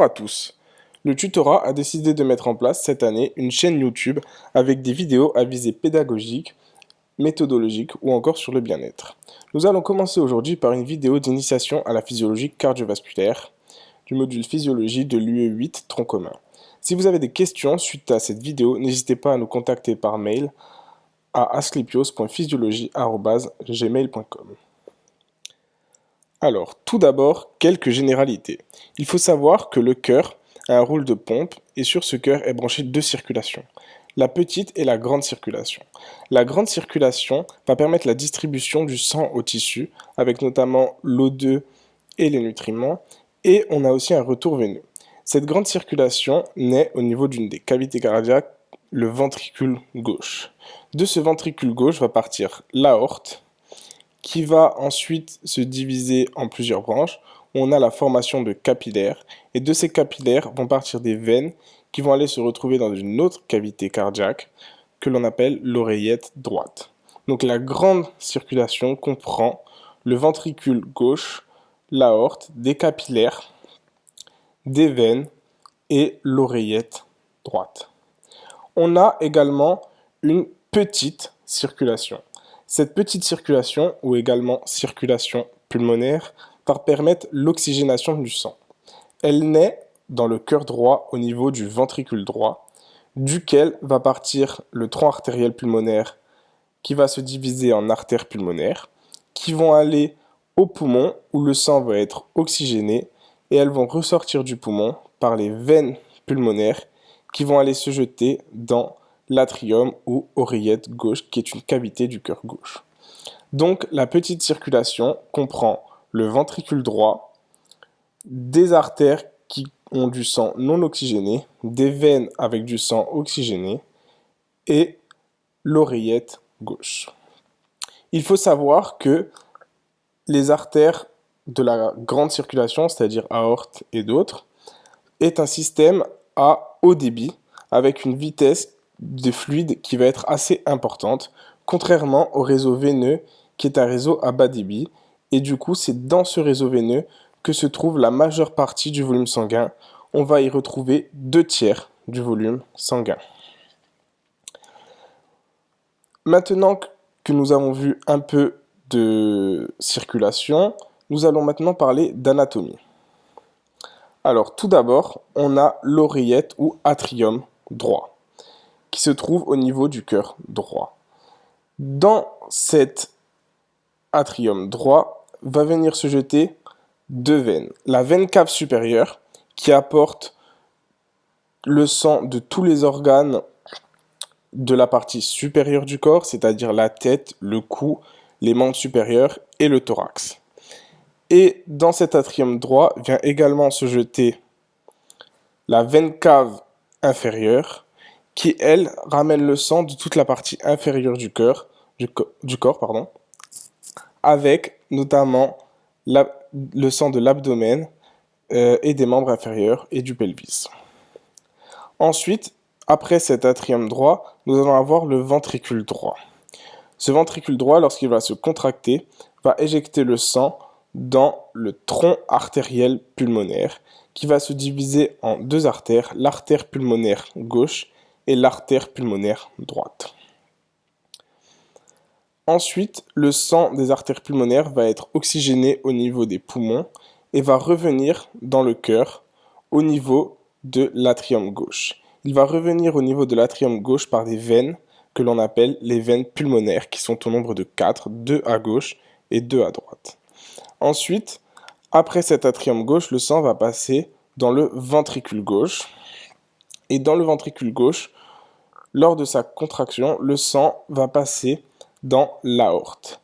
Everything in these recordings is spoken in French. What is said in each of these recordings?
Bonjour à tous. Le tutorat a décidé de mettre en place cette année une chaîne YouTube avec des vidéos à visée pédagogique, méthodologique ou encore sur le bien-être. Nous allons commencer aujourd'hui par une vidéo d'initiation à la physiologie cardiovasculaire du module physiologie de l'UE8 tronc commun. Si vous avez des questions suite à cette vidéo, n'hésitez pas à nous contacter par mail à asclepios.physiologie@gmail.com. Alors, tout d'abord, quelques généralités. Il faut savoir que le cœur a un rôle de pompe et sur ce cœur est branché deux circulations, la petite et la grande circulation. La grande circulation va permettre la distribution du sang aux tissus, avec notamment l'O2 et les nutriments, et on a aussi un retour veineux. Cette grande circulation naît au niveau d'une des cavités cardiaques, le ventricule gauche. De ce ventricule gauche va partir l'aorte, qui va ensuite se diviser en plusieurs branches. On a la formation de capillaires, et de ces capillaires vont partir des veines qui vont aller se retrouver dans une autre cavité cardiaque que l'on appelle l'oreillette droite. Donc la grande circulation comprend le ventricule gauche, l'aorte, des capillaires, des veines et l'oreillette droite. On a également une petite circulation. Cette petite circulation, ou également circulation pulmonaire, va permettre l'oxygénation du sang. Elle naît dans le cœur droit au niveau du ventricule droit, duquel va partir le tronc artériel pulmonaire qui va se diviser en artères pulmonaires, qui vont aller au poumon où le sang va être oxygéné et elles vont ressortir du poumon par les veines pulmonaires qui vont aller se jeter dans l'atrium ou oreillette gauche, qui est une cavité du cœur gauche. Donc la petite circulation comprend le ventricule droit, des artères qui ont du sang non oxygéné, des veines avec du sang oxygéné et l'oreillette gauche. Il faut savoir que les artères de la grande circulation, c'est-à-dire aorte et d'autres, est un système à haut débit avec une vitesse de fluide qui va être assez importante, contrairement au réseau veineux qui est un réseau à bas débit. Et du coup, c'est dans ce réseau veineux que se trouve la majeure partie du volume sanguin. On va y retrouver 2/3 du volume sanguin. Maintenant que nous avons vu un peu de circulation, nous allons maintenant parler d'anatomie. Alors, tout d'abord, on a l'oreillette ou atrium droit, qui se trouve au niveau du cœur droit. Dans cet atrium droit, va venir se jeter deux veines. La veine cave supérieure, qui apporte le sang de tous les organes de la partie supérieure du corps, c'est-à-dire la tête, le cou, les membres supérieurs et le thorax. Et dans cet atrium droit vient également se jeter la veine cave inférieure, qui elle ramène le sang de toute la partie inférieure du corps, avec notamment le sang de l'abdomen et des membres inférieurs et du pelvis. Ensuite, après cet atrium droit, nous allons avoir le ventricule droit. Ce ventricule droit, lorsqu'il va se contracter, va éjecter le sang dans le tronc artériel pulmonaire, qui va se diviser en deux artères, l'artère pulmonaire gauche et l'artère pulmonaire droite. Ensuite, le sang des artères pulmonaires va être oxygéné au niveau des poumons et va revenir dans le cœur au niveau de l'atrium gauche. Il va revenir au niveau de l'atrium gauche par des veines que l'on appelle les veines pulmonaires, qui sont au nombre de 4, 2 à gauche et 2 à droite. Ensuite, après cet atrium gauche, le sang va passer dans le ventricule gauche. Et dans le ventricule gauche, lors de sa contraction, le sang va passer dans l'aorte.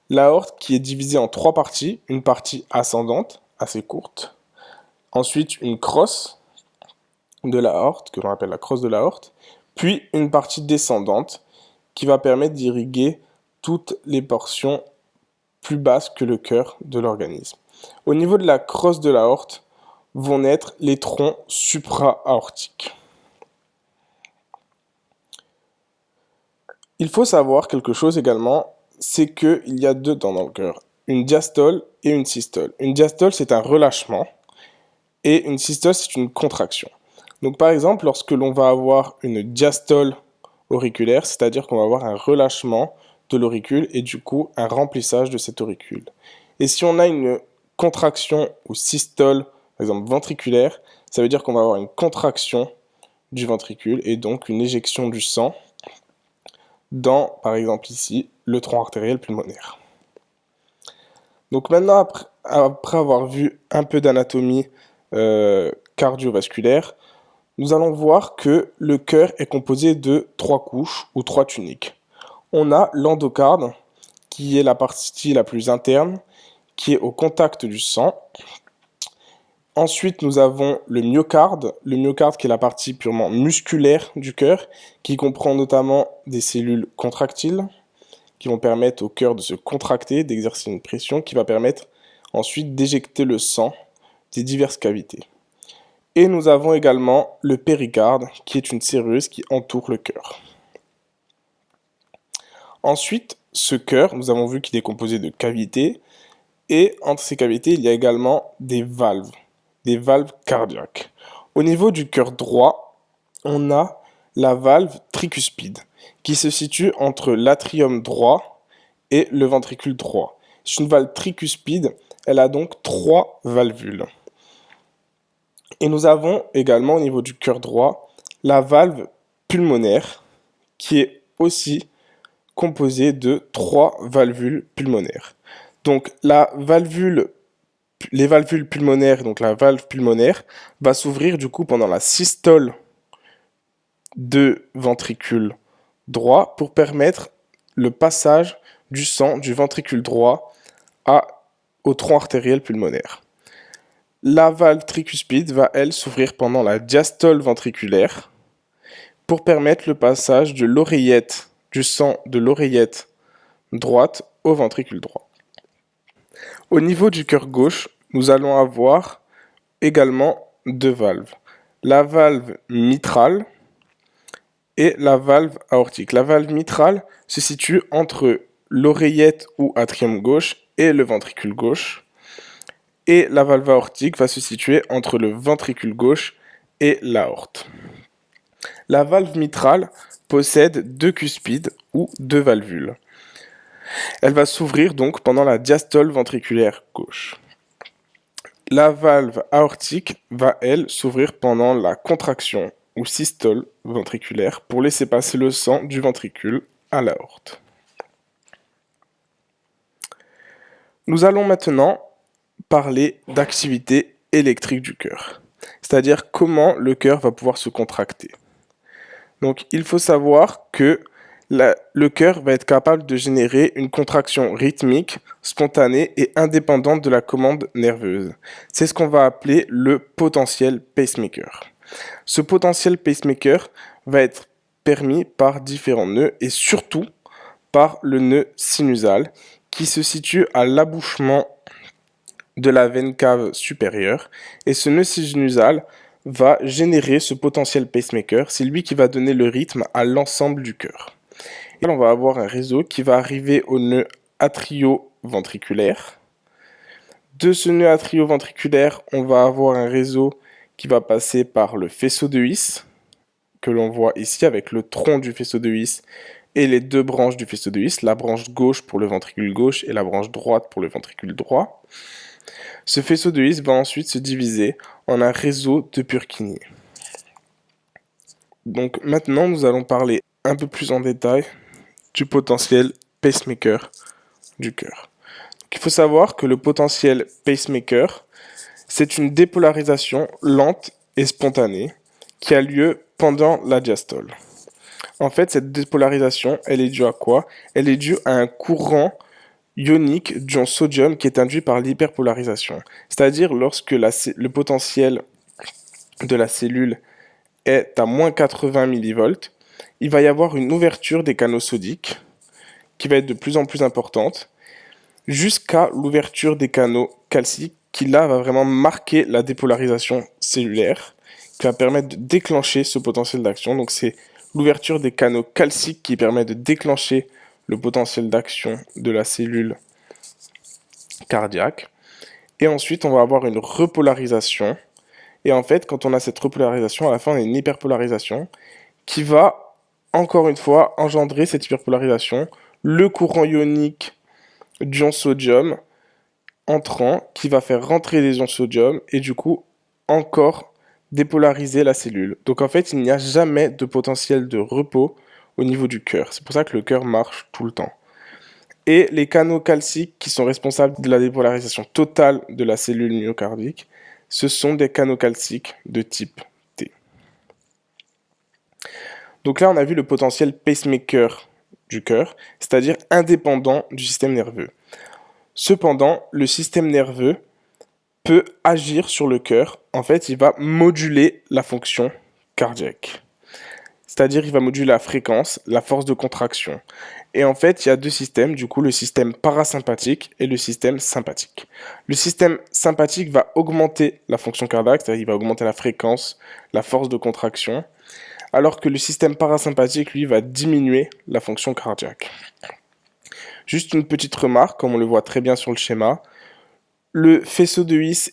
L'aorte qui est divisée en trois parties, une partie ascendante, assez courte, ensuite une crosse de l'aorte, que l'on appelle la crosse de l'aorte, puis une partie descendante qui va permettre d'irriguer toutes les portions plus basses que le cœur de l'organisme. Au niveau de la crosse de l'aorte vont naître les troncs supra-aortiques. Il faut savoir quelque chose également, c'est qu'il y a deux temps dans le cœur, une diastole et une systole. Une diastole, c'est un relâchement Et une systole, c'est une contraction. Donc par exemple, lorsque l'on va avoir une diastole auriculaire, c'est-à-dire qu'on va avoir un relâchement de l'auricule et du coup un remplissage de cet auricule. Et si on a une contraction ou systole, par exemple ventriculaire, ça veut dire qu'on va avoir une contraction du ventricule et donc une éjection du sang dans, par exemple ici, le tronc artériel pulmonaire. Donc maintenant, après avoir vu un peu d'anatomie cardiovasculaire, nous allons voir que le cœur est composé de 3 couches ou 3 tuniques. On a l'endocarde, qui est la partie la plus interne, qui est au contact du sang. Ensuite, nous avons le myocarde qui est la partie purement musculaire du cœur, qui comprend notamment des cellules contractiles, qui vont permettre au cœur de se contracter, d'exercer une pression, qui va permettre ensuite d'éjecter le sang des diverses cavités. Et nous avons également le péricarde, qui est une séreuse qui entoure le cœur. Ensuite, ce cœur, nous avons vu qu'il est composé de cavités, et entre ces cavités, il y a également des valves cardiaques. Au niveau du cœur droit, on a la valve tricuspide, qui se situe entre l'atrium droit et le ventricule droit. C'est une valve tricuspide, elle a donc 3 valvules. Et nous avons également au niveau du cœur droit la valve pulmonaire qui est aussi composée de 3 valvules pulmonaires. Donc les valvules pulmonaires, donc la valve pulmonaire va s'ouvrir du coup pendant la systole de ventricule droit pour permettre le passage du sang du ventricule droit au tronc artériel pulmonaire. La valve tricuspide va, elle, s'ouvrir pendant la diastole ventriculaire pour permettre le passage de l'oreillette, du sang de l'oreillette droite au ventricule droit. Au niveau du cœur gauche, nous allons avoir également 2 valves. La valve mitrale et la valve aortique. La valve mitrale se situe entre l'oreillette ou atrium gauche et le ventricule gauche. Et la valve aortique va se situer entre le ventricule gauche et l'aorte. La valve mitrale possède 2 cuspides ou 2 valvules. Elle va s'ouvrir donc pendant la diastole ventriculaire gauche. La valve aortique va, elle, s'ouvrir pendant la contraction ou systole ventriculaire pour laisser passer le sang du ventricule à l'aorte. Nous allons maintenant parler d'activité électrique du cœur, c'est-à-dire comment le cœur va pouvoir se contracter. Donc il faut savoir que le cœur va être capable de générer une contraction rythmique, spontanée et indépendante de la commande nerveuse. C'est ce qu'on va appeler le potentiel pacemaker. Ce potentiel pacemaker va être permis par différents nœuds et surtout par le nœud sinusal qui se situe à l'abouchement de la veine cave supérieure. Et ce nœud sinusal va générer ce potentiel pacemaker. C'est lui qui va donner le rythme à l'ensemble du cœur. Et là, on va avoir un réseau qui va arriver au nœud atrioventriculaire. De ce nœud atrioventriculaire, on va avoir un réseau qui va passer par le faisceau de His, que l'on voit ici avec le tronc du faisceau de His et les 2 branches du faisceau de His, la branche gauche pour le ventricule gauche et la branche droite pour le ventricule droit. Ce faisceau de His va ensuite se diviser en un réseau de Purkinje. Donc maintenant, nous allons parler un peu plus en détail du potentiel pacemaker du cœur. Il faut savoir que le potentiel pacemaker, c'est une dépolarisation lente et spontanée qui a lieu pendant la diastole. En fait, cette dépolarisation, elle est due à quoi? Elle est due à un courant ionique d'ion sodium qui est induit par l'hyperpolarisation. C'est-à-dire lorsque le potentiel de la cellule est à moins 80 millivolts, il va y avoir une ouverture des canaux sodiques qui va être de plus en plus importante jusqu'à l'ouverture des canaux calciques qui là va vraiment marquer la dépolarisation cellulaire qui va permettre de déclencher ce potentiel d'action. Donc c'est l'ouverture des canaux calciques qui permet de déclencher le potentiel d'action de la cellule cardiaque. Et ensuite, on va avoir une repolarisation Et en fait, quand on a cette repolarisation, à la fin, on a une hyperpolarisation qui va, encore une fois, engendrer cette hyperpolarisation, le courant ionique d'ion sodium entrant qui va faire rentrer les ions sodium et du coup, encore dépolariser la cellule. Donc en fait, il n'y a jamais de potentiel de repos au niveau du cœur. C'est pour ça que le cœur marche tout le temps. Et les canaux calciques qui sont responsables de la dépolarisation totale de la cellule myocardique, ce sont des canaux calciques de type T. Donc là, on a vu le potentiel pacemaker du cœur, c'est-à-dire indépendant du système nerveux. Cependant, le système nerveux peut agir sur le cœur. En fait, il va moduler la fonction cardiaque. C'est-à-dire, il va moduler la fréquence, la force de contraction. Et en fait, il y a deux systèmes, du coup, le système parasympathique et le système sympathique. Le système sympathique va augmenter la fonction cardiaque, c'est-à-dire il va augmenter la fréquence, la force de contraction, alors que le système parasympathique, lui, va diminuer la fonction cardiaque. Juste une petite remarque, comme on le voit très bien sur le schéma, le faisceau de His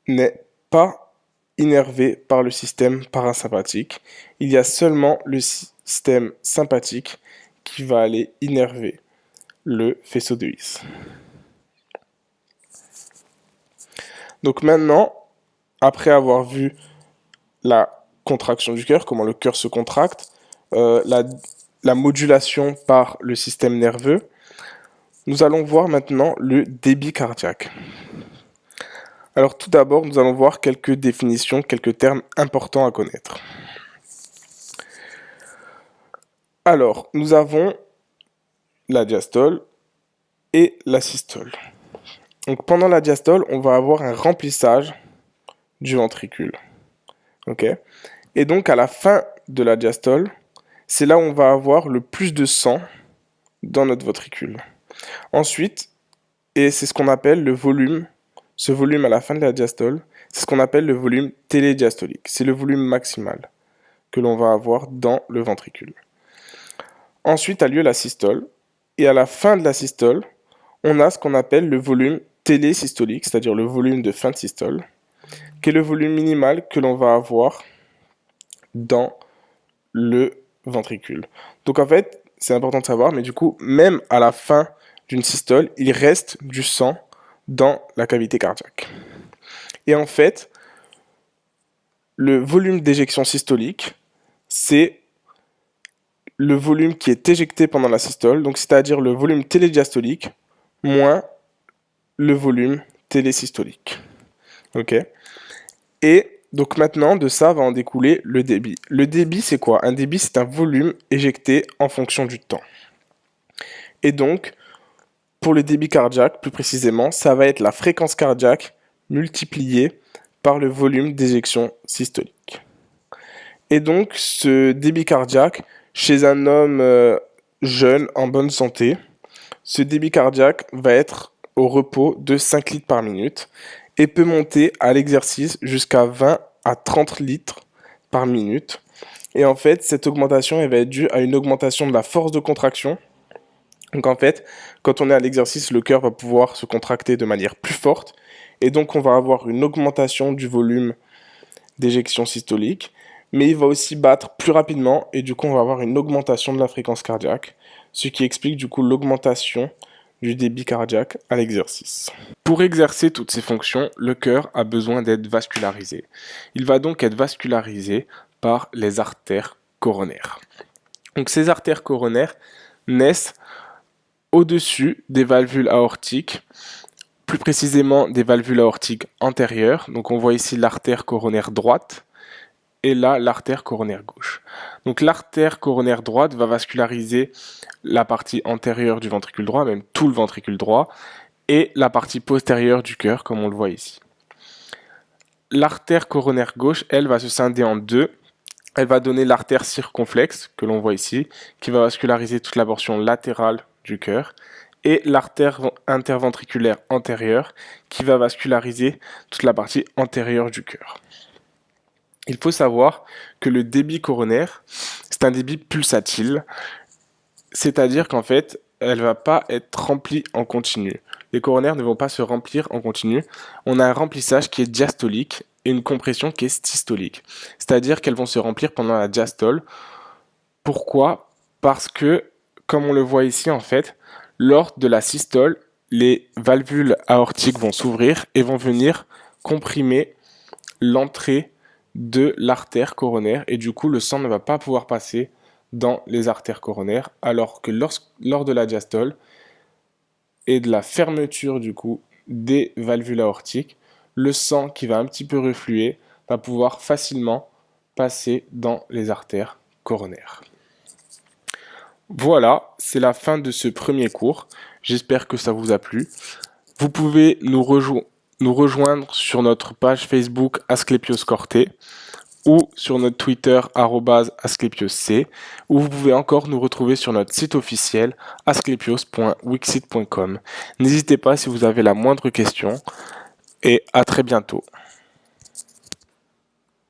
n'est pas innervé par le système parasympathique. Il y a seulement le système sympathique qui va aller innerver le faisceau de His. Donc maintenant, après avoir vu la contraction du cœur, comment le cœur se contracte, la modulation par le système nerveux, nous allons voir maintenant le débit cardiaque. Alors tout d'abord, nous allons voir quelques définitions, quelques termes importants à connaître. Alors, nous avons la diastole et la systole. Donc pendant la diastole, on va avoir un remplissage du ventricule. Ok ? Et donc à la fin de la diastole, c'est là où on va avoir le plus de sang dans notre ventricule. Ensuite, et c'est ce qu'on appelle le volume, ce volume à la fin de la diastole, c'est ce qu'on appelle le volume télédiastolique. C'est le volume maximal que l'on va avoir dans le ventricule. Ensuite a lieu la systole, et à la fin de la systole, on a ce qu'on appelle le volume télésystolique, c'est-à-dire le volume de fin de systole, qui est le volume minimal que l'on va avoir dans le ventricule. Donc en fait, c'est important de savoir, mais du coup, même à la fin d'une systole, il reste du sang dans la cavité cardiaque. Et en fait, le volume d'éjection systolique, c'est le volume qui est éjecté pendant la systole, donc c'est-à-dire le volume télédiastolique moins le volume télésystolique. Ok ? Et donc maintenant, de ça va en découler le débit. Le débit, c'est quoi ? Un débit, c'est un volume éjecté en fonction du temps. Et donc, pour le débit cardiaque, plus précisément, ça va être la fréquence cardiaque multipliée par le volume d'éjection systolique. Et donc, ce débit cardiaque, chez un homme jeune, en bonne santé, ce débit cardiaque va être au repos de 5 litres par minute et peut monter à l'exercice jusqu'à 20 à 30 litres par minute. Et en fait, cette augmentation elle va être due à une augmentation de la force de contraction. Donc en fait, quand on est à l'exercice, le cœur va pouvoir se contracter de manière plus forte. Et donc on va avoir une augmentation du volume d'éjection systolique. Mais il va aussi battre plus rapidement et du coup on va avoir une augmentation de la fréquence cardiaque. Ce qui explique du coup l'augmentation du débit cardiaque à l'exercice. Pour exercer toutes ces fonctions, le cœur a besoin d'être vascularisé. Il va donc être vascularisé par les artères coronaires. Donc ces artères coronaires naissent au-dessus des valvules aortiques, plus précisément des valvules aortiques antérieures. Donc on voit ici l'artère coronaire droite et là l'artère coronaire gauche. Donc l'artère coronaire droite va vasculariser la partie antérieure du ventricule droit, même tout le ventricule droit, et la partie postérieure du cœur, comme on le voit ici. L'artère coronaire gauche, elle, va se scinder en deux. Elle va donner l'artère circonflexe, que l'on voit ici, qui va vasculariser toute la portion latérale du cœur, et l'artère interventriculaire antérieure, qui va vasculariser toute la partie antérieure du cœur. Il faut savoir que le débit coronaire, c'est un débit pulsatile, c'est-à-dire qu'en fait, elle ne va pas être remplie en continu. les coronaires ne vont pas se remplir en continu. On a un remplissage qui est diastolique et une compression qui est systolique. C'est-à-dire qu'elles vont se remplir pendant la diastole. Pourquoi? Parce que, comme on le voit ici en fait, lors de la systole, les valvules aortiques vont s'ouvrir et vont venir comprimer l'entrée de l'artère coronaire et du coup le sang ne va pas pouvoir passer dans les artères coronaires alors que lors de la diastole et de la fermeture du coup des valvules aortiques, le sang qui va un petit peu refluer va pouvoir facilement passer dans les artères coronaires. Voilà, c'est la fin de ce premier cours. J'espère que ça vous a plu. Vous pouvez nous rejoindre sur notre page Facebook Asclepios Corte ou sur notre Twitter @asclepiosc, ou vous pouvez encore nous retrouver sur notre site officiel asclepios.wixit.com. N'hésitez pas si vous avez la moindre question et à très bientôt.